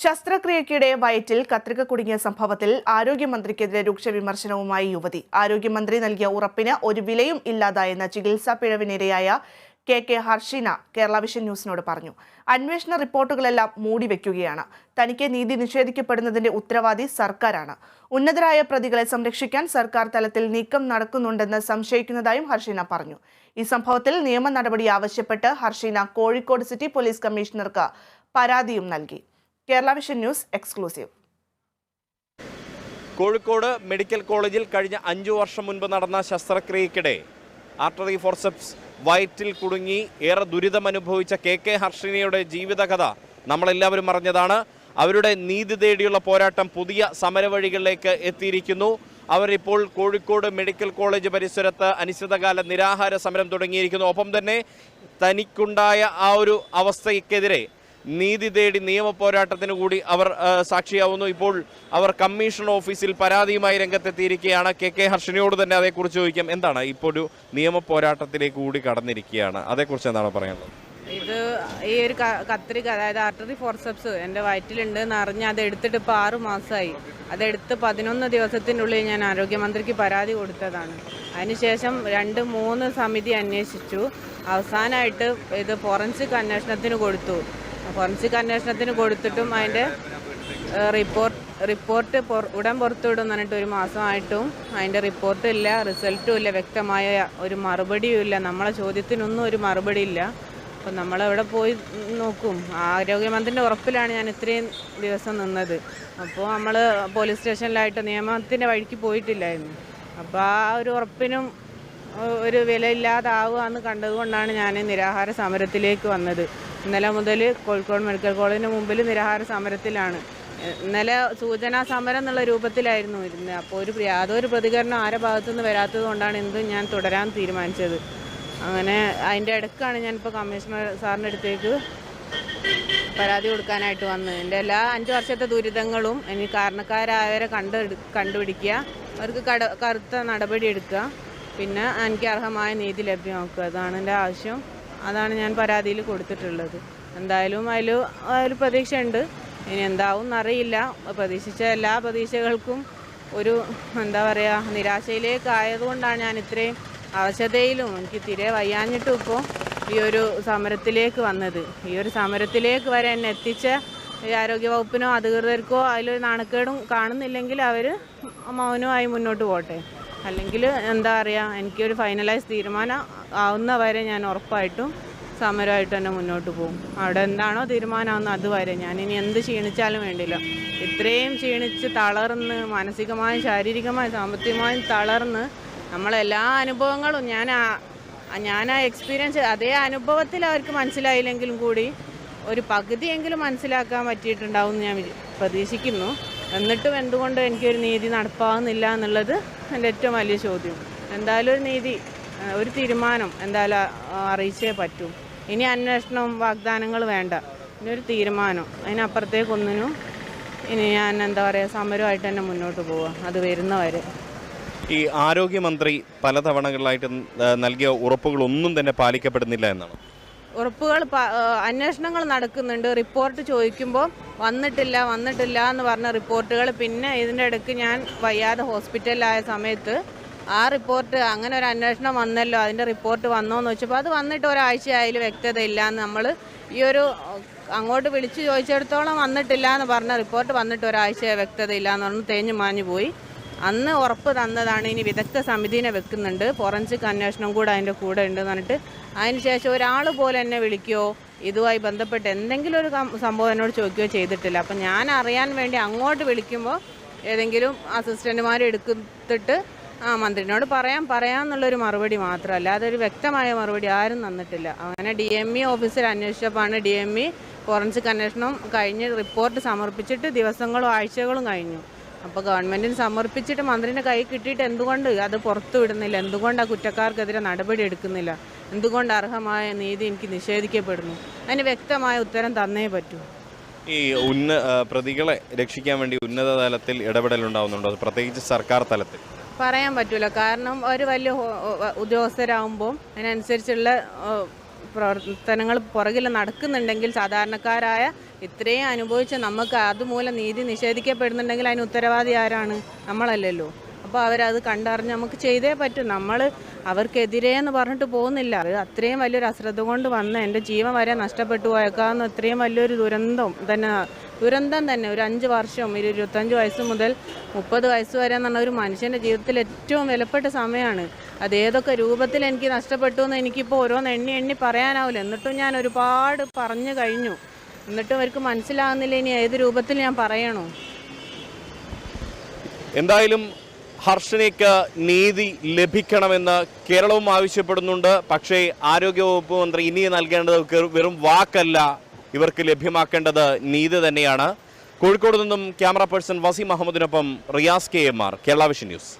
ശസ്ത്രക്രിയയ്ക്കിടെ വയറ്റിൽ കത്രിക കുടുങ്ങിയ സംഭവത്തിൽ ആരോഗ്യമന്ത്രിക്കെതിരെ രൂക്ഷ വിമർശനവുമായി യുവതി. ആരോഗ്യമന്ത്രി നൽകിയ ഉറപ്പിന് ഒരു വിലയും ഇല്ലാതായെന്ന ചികിത്സാ പിഴവിനിരയായ കെ ഹർഷിന കേരള വിഷൻ ന്യൂസിനോട് പറഞ്ഞു. അന്വേഷണ റിപ്പോർട്ടുകളെല്ലാം മൂടിവെക്കുകയാണ്. തനിക്ക് നീതി നിഷേധിക്കപ്പെടുന്നതിന്റെ ഉത്തരവാദി സർക്കാരാണ്. ഉന്നതരായ പ്രതികളെ സംരക്ഷിക്കാൻ സർക്കാർ തലത്തിൽ നീക്കം നടക്കുന്നുണ്ടെന്ന് സംശയിക്കുന്നതായും ഹർഷിന പറഞ്ഞു. ഈ സംഭവത്തിൽ നിയമ നടപടി ആവശ്യപ്പെട്ട് ഹർഷിന കോഴിക്കോട് സിറ്റി പോലീസ് കമ്മീഷണർക്ക് പരാതിയും നൽകി. Kerala vision news exclusive. Kozhikode medical കോളേജിൽ കഴിഞ്ഞ 5 വർഷം മുൻപ് നടന്ന ശസ്ത്രക്രിയയ്ക്കിടെ ആർട്ടറി ഫോർസെപ്സ് വയറ്റിൽ കുടുങ്ങി ഏറെ ദുരിതമനുഭവിച്ച കെ ഹർഷിനയുടെ ജീവിതകഥ നമ്മളെല്ലാവരും അറിഞ്ഞതാണ്. അവരുടെ നീതി തേടിയുള്ള പോരാട്ടം പുതിയ സമരവഴികളിലേക്ക് എത്തിയിരിക്കുന്നു. അവരിപ്പോൾ കോഴിക്കോട് മെഡിക്കൽ കോളേജ് പരിസരത്ത് അനിശ്ചിതകാല നിരാഹാര സമരം തുടങ്ങിയിരിക്കുന്നു. ഒപ്പം തന്നെ തനിക്കുണ്ടായ ആ ഒരു അവസ്ഥയ്ക്കെതിരെ നീതി തേടി നിയമ പോരാട്ടത്തിന് കൂടി അവർ സാക്ഷിയാവുന്നു. ഇപ്പോൾ അവർ കമ്മീഷൻ ഓഫീസിൽ പരാതിയുമായി രംഗത്തെത്തിയിരിക്കുകയാണ്. കെ ഹർഷിനയോട് തന്നെ അതേക്കുറിച്ച് ചോദിക്കാം. എന്താണ് ഇപ്പോൾ ഒരു നിയമ പോരാട്ടത്തിലേക്ക് കൂടി കടന്നിരിക്കുകയാണ്, അതേക്കുറിച്ച് എന്താണ് പറയാനുള്ളത്? ഇത് ഈ ഒരു കത്രിക, അതായത് ആർട്ടറി ഫോർസെപ്സ് എൻ്റെ വയറ്റിലുണ്ട് എന്ന് അറിഞ്ഞ് അതെടുത്തിട്ട് ഇപ്പോൾ 6 മാസമായി. അതെടുത്ത് 11 ദിവസത്തിനുള്ളിൽ ഞാൻ ആരോഗ്യമന്ത്രിക്ക് പരാതി കൊടുത്തതാണ്. അതിനുശേഷം 2-3 സമിതി അന്വേഷിച്ചു. അവസാനമായിട്ട് ഇത് ഫോറൻസിക് അന്വേഷണത്തിന് കൊടുത്തു. ഫോറൻസിക് അന്വേഷണത്തിന് കൊടുത്തിട്ടും അതിൻ്റെ റിപ്പോർട്ട് ഉടൻ പുറത്തുവിടും പറഞ്ഞിട്ട് 1 മാസമായിട്ടും അതിൻ്റെ റിപ്പോർട്ടും ഇല്ല, റിസൾട്ടും ഇല്ല, വ്യക്തമായ ഒരു മറുപടിയും ഇല്ല. നമ്മളെ ചോദ്യത്തിനൊന്നും ഒരു മറുപടി ഇല്ല. അപ്പം നമ്മളെവിടെ പോയി നോക്കും? ആരോഗ്യമന്ത്രിൻ്റെ ഉറപ്പിലാണ് ഞാൻ ഇത്രയും ദിവസം നിന്നത്. അപ്പോൾ നമ്മൾ പോലീസ് സ്റ്റേഷനിലായിട്ട് നിയമത്തിൻ്റെ വഴിക്ക് പോയിട്ടില്ലായിരുന്നു. അപ്പോൾ ആ ഒരു ഉറപ്പിനും ഒരു വിലയില്ലാതാവുക എന്ന് കണ്ടതുകൊണ്ടാണ് ഞാൻ നിരാഹാര സമരത്തിലേക്ക് വന്നത്. ഇന്നലെ മുതൽ കോഴിക്കോട് മെഡിക്കൽ കോളേജിന് മുമ്പിൽ നിരാഹാര സമരത്തിലാണ്. ഇന്നലെ സൂചനാ സമരം എന്നുള്ള രൂപത്തിലായിരുന്നു ഇരുന്നത്. അപ്പോൾ യാതൊരു പ്രതികരണം ആരുടെ ഭാഗത്തുനിന്ന് വരാത്തത് കൊണ്ടാണ് എന്തും ഞാൻ തുടരാൻ തീരുമാനിച്ചത്. അങ്ങനെ അതിൻ്റെ ഇടയ്ക്കാണ് ഞാനിപ്പോൾ കമ്മീഷണർ സാറിൻ്റെ അടുത്തേക്ക് പരാതി കൊടുക്കാനായിട്ട് വന്നത്. എൻ്റെ എല്ലാ 5 വർഷത്തെ ദുരിതങ്ങളും എനിക്ക് കാരണക്കാരായവരെ കണ്ടുപിടിക്കുക, അവർക്ക് കറുത്ത നടപടി എടുക്കുക, പിന്നെ എനിക്ക് അർഹമായ നീതി ലഭ്യമാക്കുക. അതാണ് എൻ്റെ ആവശ്യം. അതാണ് ഞാൻ പരാതിയിൽ കൊടുത്തിട്ടുള്ളത്. എന്തായാലും അതിൽ പ്രതീക്ഷയുണ്ട്. ഇനി എന്താവും എന്നറിയില്ല. പ്രതീക്ഷിച്ച എല്ലാ പ്രതീക്ഷകൾക്കും ഒരു നിരാശയിലേക്ക് ആയതുകൊണ്ടാണ് ഞാൻ ഇത്രയും അവശതയിലും എനിക്ക് തിരെ വയ്യാഞ്ഞിട്ടും ഇപ്പോൾ ഈ ഒരു സമരത്തിലേക്ക് വന്നത്. ഈ ഒരു സമരത്തിലേക്ക് വരെ എന്നെ എത്തിച്ച ഈ ആരോഗ്യവകുപ്പിനോ അധികൃതർക്കോ അതിലൊരു നാണക്കേടും കാണുന്നില്ലെങ്കിൽ അവർ മൗനമായി മുന്നോട്ട് പോട്ടെ. അല്ലെങ്കിൽ എനിക്കൊരു ഫൈനലൈസ് തീരുമാനം ആവുന്നവരെ ഞാൻ ഉറപ്പായിട്ടും സമരമായിട്ട് തന്നെ മുന്നോട്ട് പോകും. അവിടെ എന്താണോ തീരുമാനമാവുന്നത് അതുവരെ ഞാൻ ഇനി എന്ത് ക്ഷീണിച്ചാലും വേണ്ടില്ല. ഇത്രയും ക്ഷീണിച്ച് തളർന്ന് മാനസികമായും ശാരീരികമായും സാമ്പത്തികമായും തളർന്ന് നമ്മളെല്ലാ അനുഭവങ്ങളും ഞാൻ ആ എക്സ്പീരിയൻസ് അതേ അനുഭവത്തിൽ അവർക്ക് മനസ്സിലായില്ലെങ്കിലും കൂടി ഒരു പകുതിയെങ്കിലും മനസ്സിലാക്കാൻ പറ്റിയിട്ടുണ്ടാവും എന്ന് ഞാൻ പ്രതീക്ഷിക്കുന്നു. എന്നിട്ടും എന്തുകൊണ്ട് എനിക്കൊരു നീതി നടപ്പാകുന്നില്ല എന്നുള്ളത് എൻ്റെ ഏറ്റവും വലിയ ചോദ്യം. എന്തായാലും ഒരു നീതി, ഒരു തീരുമാനം എന്തായാലും അറിയിച്ചേ പറ്റൂ. ഇനി അന്വേഷണവും വാഗ്ദാനങ്ങൾ വേണ്ട, ഇനി ഒരു തീരുമാനം. അതിനപ്പുറത്തേക്കൊന്നിനും ഇനി ഞാൻ സമരമായിട്ട് തന്നെ മുന്നോട്ട് പോവുക, അത് വരുന്നവരെ. ഈ ആരോഗ്യമന്ത്രി പലതവണകളിലായിട്ട് നൽകിയ ഉറപ്പുകളൊന്നും തന്നെ പാലിക്കപ്പെടുന്നില്ല എന്നാണ്. ഉറപ്പുകൾ അന്വേഷണങ്ങൾ നടക്കുന്നുണ്ട്. റിപ്പോർട്ട് ചോദിക്കുമ്പോൾ വന്നിട്ടില്ല എന്ന് പറഞ്ഞ റിപ്പോർട്ടുകൾ, പിന്നെ ഇതിൻ്റെ ഇടയ്ക്ക് ഞാൻ വയ്യാതെ ഹോസ്പിറ്റലിലായ സമയത്ത് ആ റിപ്പോർട്ട് അങ്ങനെ ഒരു അന്വേഷണം വന്നല്ലോ, അതിൻ്റെ റിപ്പോർട്ട് വന്നോന്ന് വെച്ചപ്പോൾ അത് വന്നിട്ട് ഒരാഴ്ചയായാലും വ്യക്തതയില്ല എന്ന് നമ്മൾ ഈ ഒരു അങ്ങോട്ട് വിളിച്ച് ചോദിച്ചിടത്തോളം വന്നിട്ടില്ല എന്ന് പറഞ്ഞ റിപ്പോർട്ട് വന്നിട്ട് ഒരാഴ്ച വ്യക്തതയില്ല എന്ന് പറഞ്ഞ് തേഞ്ഞു മാഞ്ഞു പോയി. അന്ന് ഉറപ്പ് തന്നതാണ് ഇനി വിദഗ്ധ സമിതിനെ വെക്കുന്നുണ്ട്, ഫോറൻസിക് അന്വേഷണം കൂടെ അതിൻ്റെ കൂടെ ഉണ്ടെന്ന് പറഞ്ഞിട്ട് അതിന് ശേഷം ഒരാൾ പോലും എന്നെ വിളിക്കുകയോ ഇതുമായി ബന്ധപ്പെട്ട് എന്തെങ്കിലും ഒരു സംഭവം എന്നോട് ചോദിക്കുകയോ ചെയ്തിട്ടില്ല. അപ്പം ഞാൻ അറിയാൻ വേണ്ടി അങ്ങോട്ട് വിളിക്കുമ്പോൾ ഏതെങ്കിലും അസിസ്റ്റൻറ്റുമാർ എടുത്തിട്ട് മന്ത്രിനോട് പറയാമെന്നുള്ളൊരു മറുപടി മാത്രമല്ല, അല്ലാതെ ഒരു വ്യക്തമായ മറുപടി ആരും തന്നിട്ടില്ല. അങ്ങനെ DME ഓഫീസിൽ അന്വേഷിച്ചപ്പോഴാണ് DME ഫോറൻസിക് അന്വേഷണം കഴിഞ്ഞ് റിപ്പോർട്ട് സമർപ്പിച്ചിട്ട് ദിവസങ്ങളും ആഴ്ചകളും കഴിഞ്ഞു. അപ്പോൾ ഗവൺമെൻറ്റിന് സമർപ്പിച്ചിട്ട് മന്ത്രിൻ്റെ കൈ കിട്ടിയിട്ട് എന്തുകൊണ്ട് അത് പുറത്തു വിടുന്നില്ല? എന്തുകൊണ്ട് ആ കുറ്റക്കാർക്കെതിരെ നടപടി എടുക്കുന്നില്ല? എന്തുകൊണ്ട് അർഹമായ നീതി എനിക്ക് നിഷേധിക്കപ്പെടുന്നു? അതിന് വ്യക്തമായ ഉത്തരം തന്നേ പറ്റൂ. ഈ പ്രതികളെ രക്ഷിക്കാൻ വേണ്ടി ഉന്നത തലത്തിൽ ഇടപെടലുണ്ടാവുന്നുണ്ടോ, പ്രത്യേകിച്ച് സർക്കാർ തലത്തിൽ? പറയാൻ പറ്റില്ല. കാരണം ഒരു വലിയ ഉദ്യോഗസ്ഥരാകുമ്പോൾ അതിനനുസരിച്ചുള്ള പ്രവർത്തനങ്ങൾ പുറകിൽ നടക്കുന്നുണ്ടെങ്കിൽ സാധാരണക്കാരായ ഇത്രയും അനുഭവിച്ച നമുക്ക് അതുമൂലം നീതി നിഷേധിക്കപ്പെടുന്നുണ്ടെങ്കിൽ അതിന് ഉത്തരവാദി ആരാണ്? നമ്മളല്ലല്ലോ. അപ്പോൾ അവരത് കണ്ടറിഞ്ഞ് നമുക്ക് ചെയ്തേ പറ്റും. നമ്മൾ അവർക്കെതിരെ എന്ന് പറഞ്ഞിട്ട് പോകുന്നില്ല. അത് അത്രയും വലിയൊരു അശ്രദ്ധ കൊണ്ട് വന്ന് എൻ്റെ ജീവൻ വരെ നഷ്ടപ്പെട്ടു പോയേക്കാവുന്ന അത്രയും വലിയൊരു ദുരന്തം തന്നെ. ഒരു 5 വർഷം, 25 വയസ്സ് മുതൽ 30 വയസ്സ് വരെ എന്ന് പറഞ്ഞ ഒരു മനുഷ്യൻ്റെ ജീവിതത്തിൽ ഏറ്റവും വിലപ്പെട്ട സമയമാണ്. അത് ഏതൊക്കെ രൂപത്തിൽ എനിക്ക് നഷ്ടപ്പെട്ടു എന്ന് എനിക്കിപ്പോൾ ഓരോന്ന് എണ്ണി പറയാനാവില്ല. എന്നിട്ടും ഞാൻ ഒരുപാട് പറഞ്ഞു കഴിഞ്ഞു. എന്നിട്ടും അവർക്ക് മനസ്സിലാകുന്നില്ല ഇനി ഏത് രൂപത്തിൽ ഞാൻ പറയണോ. എന്തായാലും ഹർഷിനയ്ക്ക് നീതി ലഭിക്കണമെന്ന് കേരളവും ആവശ്യപ്പെടുന്നുണ്ട്. പക്ഷേ ആരോഗ്യവകുപ്പ് മന്ത്രി ഇനി നൽകേണ്ടത് വെറും വാക്കല്ല, ഇവർക്ക് ലഭ്യമാക്കേണ്ടത് നീതി തന്നെയാണ്. കോഴിക്കോട് നിന്നും ക്യാമറ പേഴ്സൺ വസീം അഹമ്മദിനൊപ്പം Riyas KMR, Kerala vision news.